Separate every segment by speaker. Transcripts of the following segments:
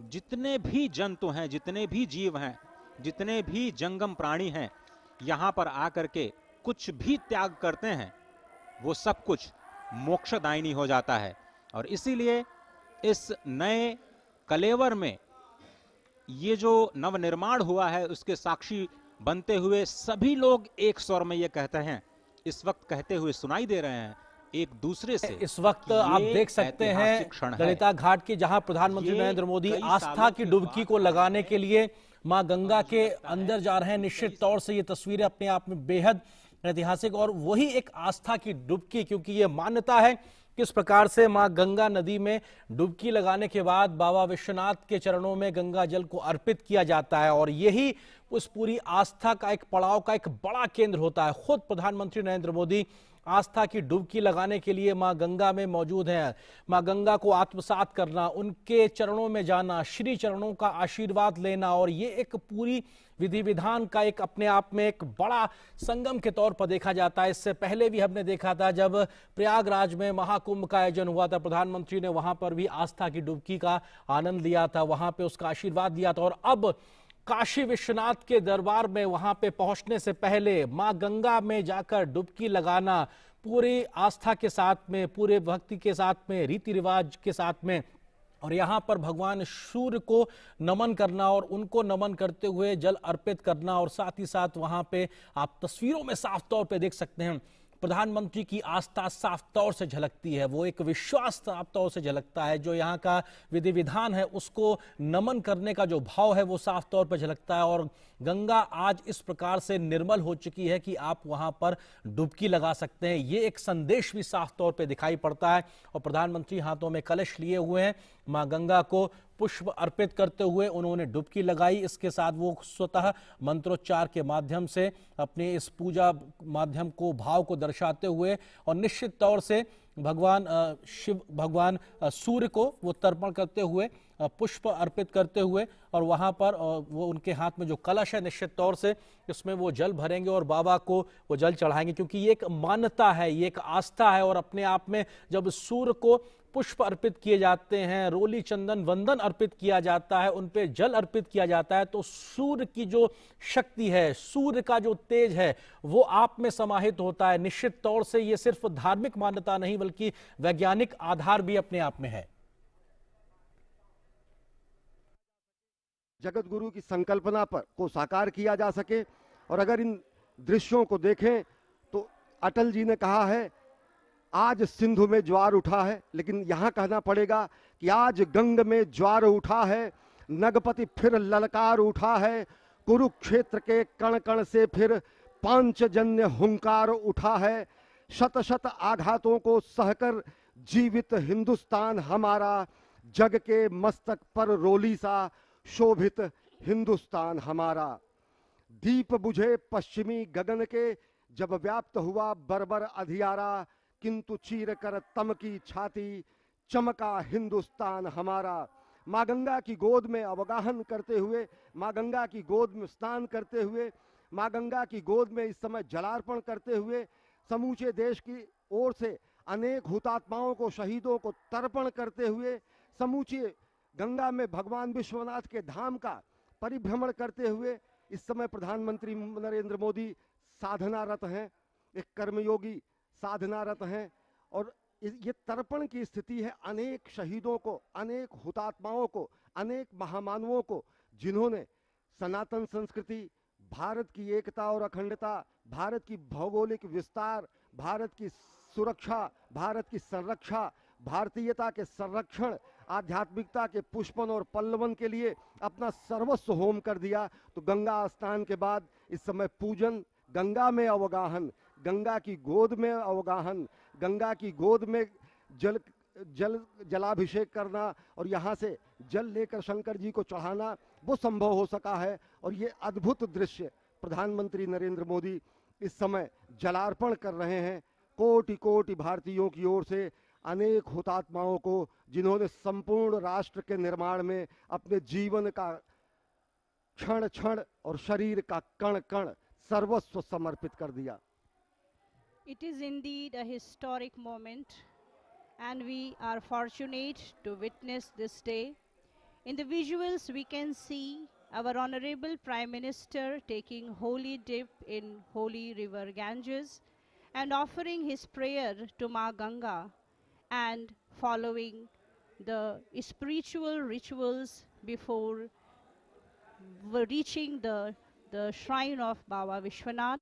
Speaker 1: जितने भी जंतु हैं, जितने भी जीव हैं, जितने भी जंगम प्राणी हैं, यहां पर आकर के कुछ भी त्याग करते हैं, वो सब कुछ मोक्षदायिनी हो जाता है। और इसीलिए इस नए कलेवर में ये जो नवनिर्माण हुआ है उसके साक्षी बनते हुए सभी लोग एक स्वर में ये कहते हैं, इस वक्त कहते हुए सुनाई दे रहे हैं एक दूसरे से।
Speaker 2: इस वक्त आप देख सकते हैं ललिता घाट की, जहां प्रधानमंत्री नरेंद्र मोदी आस्था की डुबकी को लगाने के लिए मां गंगा के अंदर जा रहे हैं। निश्चित तौर से ये तस्वीरें अपने आप में बेहद ऐतिहासिक और वही एक आस्था की डुबकी, क्योंकि ये मान्यता है किस प्रकार से मां गंगा नदी में डुबकी लगाने के बाद बाबा विश्वनाथ के चरणों में गंगा जल को अर्पित किया जाता है और यही उस पूरी आस्था का एक पड़ाव का एक बड़ा केंद्र होता है। खुद प्रधानमंत्री नरेंद्र मोदी आस्था की डुबकी लगाने के लिए मां गंगा में मौजूद हैं। मां गंगा को आत्मसात करना, उनके चरणों में जाना, श्री चरणों का आशीर्वाद लेना, और ये एक पूरी विधि विधान का एक अपने आप में एक बड़ा संगम के तौर पर देखा जाता है। इससे पहले भी हमने देखा था जब प्रयागराज में महाकुंभ का आयोजन हुआ था, प्रधानमंत्री ने वहां पर भी आस्था की डुबकी का आनंद लिया था, वहां पे उसका आशीर्वाद दिया था। और अब काशी विश्वनाथ के दरबार में वहां पे पहुंचने से पहले मां गंगा में जाकर डुबकी लगाना, पूरी आस्था के साथ में, पूरे भक्ति के साथ में, रीति रिवाज के साथ में, और यहाँ पर भगवान सूर्य को नमन करना और उनको नमन करते हुए जल अर्पित करना, और साथ ही साथ वहां पे आप तस्वीरों में साफ तौर पे देख सकते हैं प्रधानमंत्री की आस्था साफ तौर से झलकती है, वो एक विश्वास साफ तौर से झलकता है। जो यहाँ का विधि विधान है उसको नमन करने का जो भाव है वो साफ तौर पर झलकता है। और गंगा आज इस प्रकार से निर्मल हो चुकी है कि आप वहां पर डुबकी लगा सकते हैं, ये एक संदेश भी साफ तौर पे दिखाई पड़ता है। और प्रधानमंत्री हाथों में कलश लिए हुए हैं, मां गंगा को पुष्प अर्पित करते हुए उन्होंने डुबकी लगाई। इसके साथ वो स्वतः मंत्रोच्चार के माध्यम से अपने इस पूजा माध्यम को, भाव को दर्शाते हुए, और निश्चित तौर से भगवान शिव, भगवान सूर्य को वो तर्पण करते हुए, पुष्प अर्पित करते हुए, और वहां पर वो उनके हाथ में जो कलश है निश्चित तौर से इसमें वो जल भरेंगे और बाबा को वो जल चढ़ाएंगे, क्योंकि ये एक मान्यता है, ये एक आस्था है। और अपने आप में जब सूर्य को पुष्प अर्पित किए जाते हैं, रोली चंदन वंदन अर्पित किया जाता है, उन पे जल अर्पित किया जाता है, तो सूर्य की जो शक्ति है, सूर्य का जो तेज है वो आप में समाहित होता है। निश्चित तौर से ये सिर्फ धार्मिक मान्यता नहीं बल्कि वैज्ञानिक आधार भी अपने आप में है।
Speaker 3: जगत गुरु की संकल्पना पर को साकार किया जा सके। और अगर इन दृश्यों को देखें तो अटल जी ने कहा है आज सिंधु में ज्वार उठा है, लेकिन यहां कहना पड़ेगा कि आज गंग में ज्वार उठा है, नगपति फिर ललकार उठा है, कुरुक्षेत्र के कण कण से फिर पांचजन्य हुंकार उठा है, शत शत आघातों को सहकर जीवित हिंदुस्तान हमारा, जग के मस्तक पर रोली सा शोभित हिंदुस्तान हमारा। दीप बुझे पश्चिमी गगन के जब व्याप्त हुआ बर्बर अधियारा, किंतु चीर कर तम की छाती चमका हिंदुस्तान हमारा। माँ गंगा की गोद में अवगाहन करते हुए, माँ गंगा की गोद में स्नान करते हुए, माँ गंगा की गोद में इस समय जलार्पण करते हुए समूचे देश की ओर से अनेक हुतात्माओं को, शहीदों को तर्पण करते हुए समूचे गंगा में भगवान विश्वनाथ के धाम का परिभ्रमण करते हुए इस समय प्रधानमंत्री नरेंद्र मोदी साधनारत हैं, एक कर्मयोगी साधनारत हैं। और ये तर्पण की स्थिति है अनेक शहीदों को, अनेक हुतात्माओं को, अनेक महामानवों को, जिन्होंने सनातन संस्कृति, भारत की एकता और अखंडता, भारत की भौगोलिक विस्तार, भारत की सुरक्षा, भारत की संरक्षा, भारतीयता के संरक्षण, आध्यात्मिकता के पुष्पन और पल्लवन के लिए अपना सर्वस्व होम कर दिया। तो गंगा स्नान के बाद इस समय पूजन, गंगा में अवगाहन, गंगा की गोद में अवगाहन, गंगा की गोद में जलाभिषेक करना और यहाँ से जल लेकर शंकर जी को चढ़ाना, वो संभव हो सका है। और ये अद्भुत दृश्य प्रधानमंत्री नरेंद्र मोदी इस समय जलार्पण कर रहे हैं कोटि कोटि भारतीयों की ओर से अनेक हुतात्माओं को, जिन्होंने संपूर्ण राष्ट्र के निर्माण में अपने जीवन का क्षण क्षण और शरीर का कण कण सर्वस्व समर्पित कर दिया।
Speaker 4: It is indeed a historic moment, and we are fortunate to witness this day In the visuals, we can see our Honorable Prime Minister taking holy dip in holy river Ganges and offering his prayer to Ma Ganga and following the spiritual rituals before reaching the shrine of Baba Vishwanath.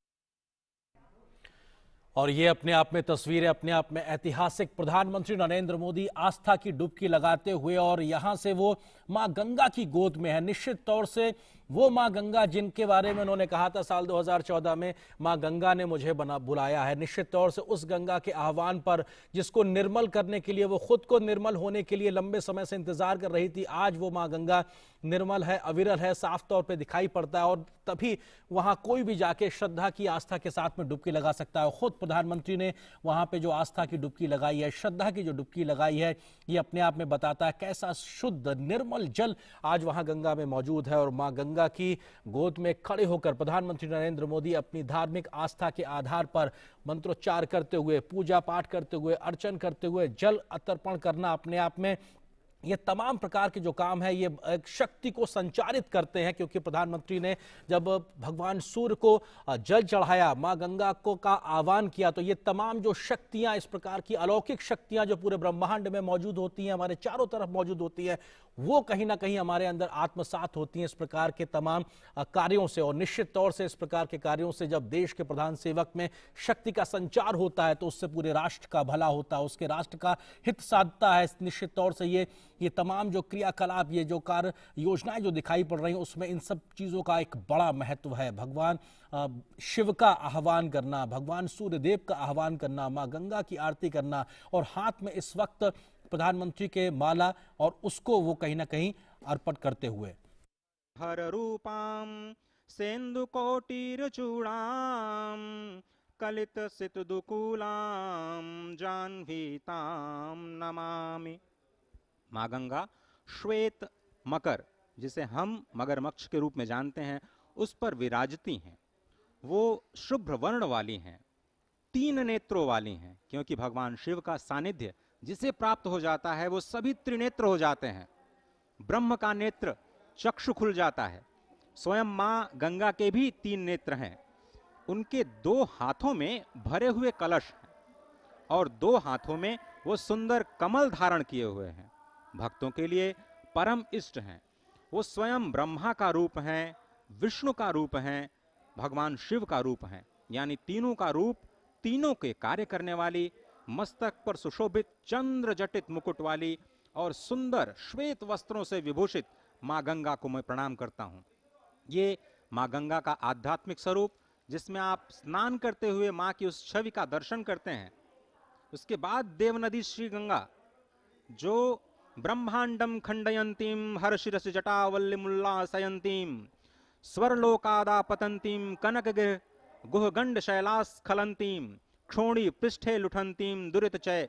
Speaker 2: और ये अपने आप में तस्वीरें अपने आप में ऐतिहासिक, प्रधानमंत्री नरेंद्र मोदी आस्था की डुबकी लगाते हुए और यहां से वो मां गंगा की गोद में है। निश्चित तौर से वो मां गंगा जिनके बारे में उन्होंने कहा था साल 2014 में, मां गंगा ने मुझे बुलाया है, निश्चित तौर से उस गंगा के आह्वान पर, जिसको निर्मल करने के लिए वो खुद को निर्मल होने के लिए लंबे समय से इंतजार कर रही थी, आज वो मां गंगा निर्मल है, अविरल है, साफ तौर पे दिखाई पड़ता है। और तभी वहां कोई भी जाके श्रद्धा की, आस्था के साथ में डुबकी लगा सकता है। खुद प्रधानमंत्री ने वहां पे जो आस्था की डुबकी लगाई है, श्रद्धा की जो डुबकी लगाई है, ये अपने आप में बताता है कैसा शुद्ध निर्मल जल आज वहां गंगा में मौजूद है। और मां गंगा की गोद में खड़े होकर प्रधानमंत्री नरेंद्र मोदी अपनी धार्मिक आस्था के आधार पर मंत्रोच्चार करते हुए, पूजा पाठ करते हुए, अर्चन करते हुए, जल अर्पण करना अपने आप में ये तमाम प्रकार के जो काम है ये एक शक्ति को संचारित करते हैं। क्योंकि प्रधानमंत्री ने जब भगवान सूर्य को जल चढ़ाया, मां गंगा को का आह्वान किया, तो ये तमाम जो शक्तियां, इस प्रकार की अलौकिक शक्तियां जो पूरे ब्रह्मांड में मौजूद होती हैं, हमारे चारों तरफ मौजूद होती है, वो कहीं ना कहीं हमारे अंदर आत्मसात होती हैं इस प्रकार के तमाम कार्यों से। और निश्चित तौर से इस प्रकार के कार्यों से जब देश के प्रधान सेवक में शक्ति का संचार होता है तो उससे पूरे राष्ट्र का भला होता है, उसके राष्ट्र का हित साधता है। निश्चित तौर से ये तमाम जो क्रियाकलाप, ये जो कार्य योजनाएं जो दिखाई पड़ रही हैं, उसमें इन सब चीज़ों का एक बड़ा महत्व है। भगवान शिव का आह्वान करना, भगवान सूर्यदेव का आह्वान करना, माँ गंगा की आरती करना, और हाथ में इस वक्त प्रधानमंत्री के माला, और उसको वो कहीं ना कहीं अर्पण करते हुए
Speaker 1: हर रूपाम सेंदु कोटिर चूड़ाम कलित सित दुकूलाम जाह्नवीताम नमामि। माँ गंगा श्वेत मकर, जिसे हम मगरमच्छ के रूप में जानते हैं, उस पर विराजती हैं। वो शुभ्र वर्ण वाली हैं, 3 नेत्रों वाली हैं, क्योंकि भगवान शिव का सानिध्य जिसे प्राप्त हो जाता है वो सभी त्रिनेत्र हो जाते हैं। ब्रह्म का नेत्र चक्षु खुल जाता है। स्वयं माँ गंगा के भी 3 नेत्र हैं। उनके 2 हाथों में भरे हुए कलश हैं और 2 हाथों में वो सुंदर कमल धारण किए हुए हैं। भक्तों के लिए परम इष्ट हैं। वो स्वयं ब्रह्मा का रूप हैं, विष्णु का रूप हैं, भगवान शिव का रूप हैं, यानी तीनों का रूप, तीनों के कार्य करने वाली, मस्तक पर सुशोभित चंद्र जटित मुकुट वाली और सुंदर श्वेत वस्त्रों से विभूषित माँ गंगा को मैं प्रणाम करता हूँ। ये माँ गंगा का आध्यात्मिक स्वरूप, जिसमें आप स्नान करते हुए माँ की उस छवि का दर्शन करते हैं। उसके बाद देवनदी श्री गंगा, जो ब्रह्मांडम खंडयंतीम हर्षिरस जटावल्लिमुल्लासयंतीम स्वरलोकादापतंतीम कनकगिर गुहगंड शैलास्खलंतीम क्षोणी पृष्ठे लुठंतीम दुरितचय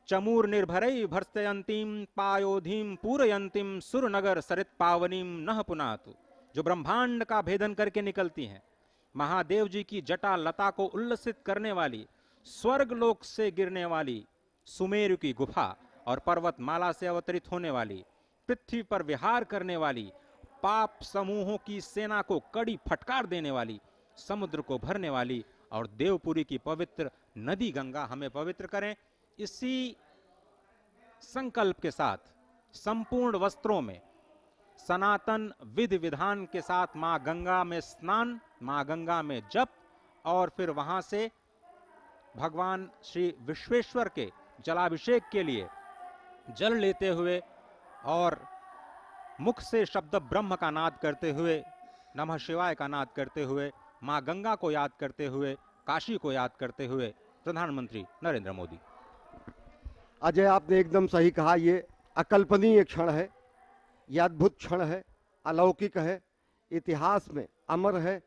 Speaker 1: चमूर निर्भरै भर्सयंतीम पायोधीम पूरयंतीम सुरनगर सरित पावनीम नह पुनातु, जो ब्रह्मांड का भेदन करके निकलती हैं। महादेव जी की जटा लता को उल्लसित करने वाली, स्वर्ग लोक से गिरने वाली सुमेरु की गुफा और पर्वतमाला से अवतरित होने वाली, पृथ्वी पर विहार करने वाली, पाप समूहों की सेना को कड़ी फटकार देने वाली, समुद्र को भरने वाली और देवपुरी की पवित्र नदी गंगा हमें पवित्र करें। इसी संकल्प के साथ संपूर्ण वस्त्रों में सनातन विधि विधान के साथ मां गंगा में स्नान, मां गंगा में जप, और फिर वहां से भगवान श्री विश्वेश्वर के जलाभिषेक के लिए जल लेते हुए और मुख से शब्द ब्रह्म का नाद करते हुए, नमः शिवाय का नाद करते हुए, मां गंगा को याद करते हुए, काशी को याद करते हुए प्रधानमंत्री नरेंद्र मोदी।
Speaker 3: अजय, आपने एकदम सही कहा। ये अकल्पनीय क्षण है, यह अद्भुत क्षण है, अलौकिक है, इतिहास में अमर है,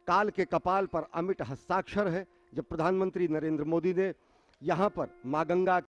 Speaker 3: काल के कपाल पर अमिट हस्ताक्षर है। जब प्रधानमंत्री नरेंद्र मोदी ने यहाँ पर मां गंगा